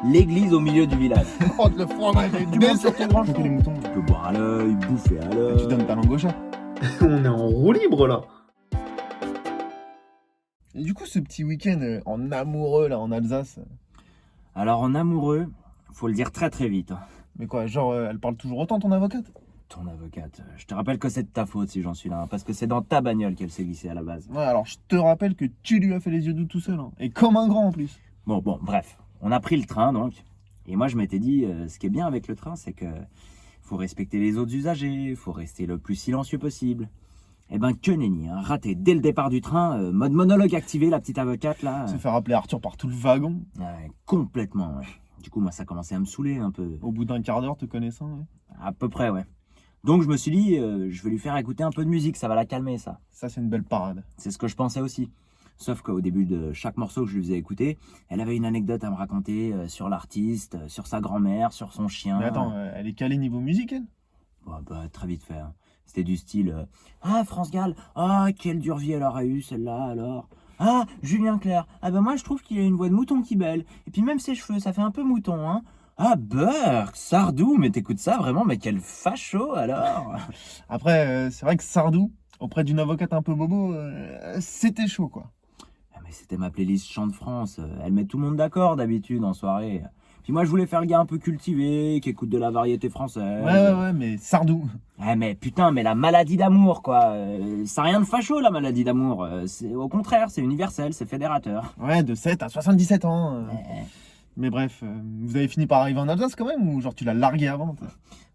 l'église au milieu du village. Oh, le fromage est Tu montes sur tes branches pour les moutons. Tu peux boire à l'œil, bouffer à Tu l'œil. donnes ta langue au chat. On est en roue libre là. Et du coup, ce petit week-end en amoureux là en Alsace, Alors en amoureux, faut le dire très très vite. Hein. mais quoi, genre elle parle toujours autant ton avocate? Ton avocate, je te rappelle que c'est de ta faute si j'en suis là, hein, parce que c'est dans ta bagnole qu'elle s'est glissée à la base. Ouais, alors je te rappelle que tu lui as fait les yeux doux tout seul, hein. Et comme un grand en plus. Bon, bref, on a pris le train donc, et moi je m'étais dit, ce qui est bien avec le train, c'est que faut respecter les autres usagers, faut rester le plus silencieux possible. Eh ben que nenni, hein, raté dès le départ du train, mode monologue activé, la petite avocate là. Se faire appeler Arthur par tout le wagon. Ouais, complètement, ouais. Du coup, moi ça commençait à me saouler un peu. Au bout d'un quart d'heure, te connaissant. Ouais. À peu près, ouais. Donc je me suis dit, je vais lui faire écouter un peu de musique, ça va la calmer ça. Ça, c'est une belle parade. C'est ce que je pensais aussi. Sauf qu'au début de chaque morceau que je lui faisais écouter, elle avait une anecdote à me raconter sur l'artiste, sur sa grand-mère, sur son chien. Mais attends, elle est calée niveau musique, elle? Bon, bah, très vite fait. Hein. C'était du style ah, France Gall, ah, quelle dure vie elle aura eu celle-là alors. Ah, Julien Clerc, ah ben moi je trouve qu'il a une voix de mouton qui belle. Et puis même ses cheveux, ça fait un peu mouton, hein. Ah, Burke, Sardou, mais t'écoutes ça vraiment, mais quel facho alors. Après, c'est vrai que Sardou, auprès d'une avocate un peu bobo, c'était chaud, quoi. Ah, mais c'était ma playlist Chant de France, elle met tout le monde d'accord d'habitude en soirée. Puis moi je voulais faire le gars un peu cultivé, qui écoute de la variété française. Ouais, mais Sardou. Ouais mais putain, mais la maladie d'amour quoi, ça n'a rien de facho la maladie d'amour, au contraire, c'est universel, c'est fédérateur. Ouais, de 7 à 77 ans. Ouais. Mais bref, vous avez fini par arriver en Alsace quand même, ou genre tu l'as largué avant?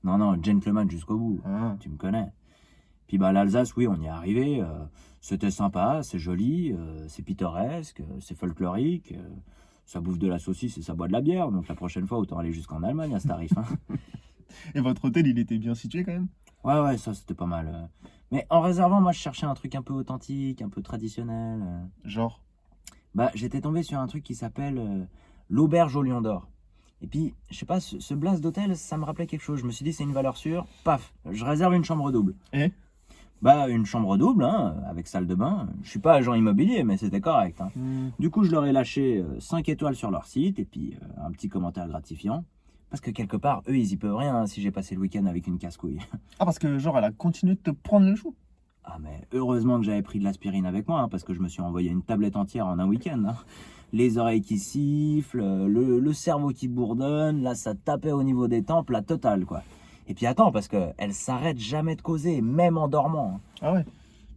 Non, gentleman jusqu'au bout, Ah. tu me connais. Puis bah l'Alsace, oui, on y est arrivé, c'était sympa, c'est joli, c'est pittoresque, c'est folklorique, ça bouffe de la saucisse et ça boit de la bière, donc la prochaine fois autant aller jusqu'en Allemagne à ce tarif. Hein. Et votre hôtel, il était bien situé quand même? Ouais, ça c'était pas mal. Mais en réservant, moi je cherchais un truc un peu authentique, un peu traditionnel. Genre? Bah j'étais tombé sur un truc qui s'appelle l'Auberge au Lion d'Or. Et puis, je sais pas, ce blast d'hôtel, ça me rappelait quelque chose. Je me suis dit, c'est une valeur sûre. Paf, je réserve une chambre double. Et? Bah, une chambre double, hein, avec salle de bain. Je suis pas agent immobilier, mais c'était correct. Hein. Du coup, je leur ai lâché 5 étoiles sur leur site et puis un petit commentaire gratifiant. Parce que quelque part, eux, ils y peuvent rien hein, si j'ai passé le week-end avec une casse-couille. Ah, parce que genre, elle a continué de te prendre le chou? Ah, mais heureusement que j'avais pris de l'aspirine avec moi, hein, parce que je me suis envoyé une tablette entière en un week-end. Hein. Les oreilles qui sifflent, le cerveau qui bourdonne, là, ça tapait au niveau des tempes, la totale, quoi. Et puis attends, parce qu'elle s'arrête jamais de causer, même en dormant. Hein. Ah ouais.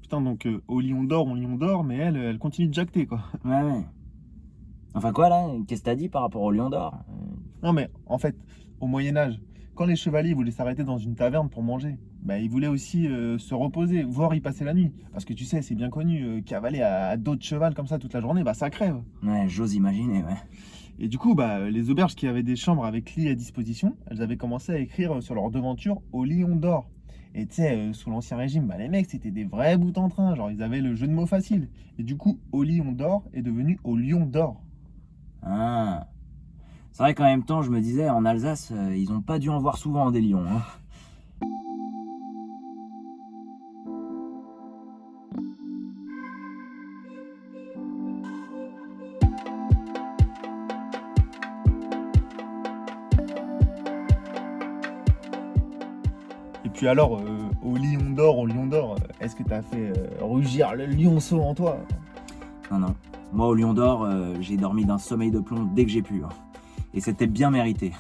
Putain, donc au Lion d'Or, on Lion d'Or, mais elle continue de jacter, quoi. Ouais. Enfin quoi, là? Qu'est-ce que t'as dit par rapport au Lion d'Or? Non, mais en fait, au Moyen-Âge, quand les chevaliers voulaient s'arrêter dans une taverne pour manger, bah, ils voulaient aussi se reposer, voire y passer la nuit. Parce que tu sais, c'est bien connu, cavaler à dos de cheval comme ça toute la journée, bah ça crève. Ouais, j'ose imaginer, ouais. Et du coup, bah, les auberges qui avaient des chambres avec lit à disposition, elles avaient commencé à écrire sur leur devanture au Lion d'Or. Et tu sais, sous l'Ancien Régime, bah, les mecs, c'était des vrais bouts en train, genre ils avaient le jeu de mots facile. Et du coup, au Lion d'Or est devenu au Lion d'Or. Ah. C'est vrai qu'en même temps, je me disais, en Alsace, ils ont pas dû en voir souvent des lions. Hein. Et puis alors, au Lion d'Or, est-ce que t'as fait rugir le lionceau en toi? Non. Moi, au Lion d'Or, j'ai dormi d'un sommeil de plomb dès que j'ai pu. Hein. Et c'était bien mérité.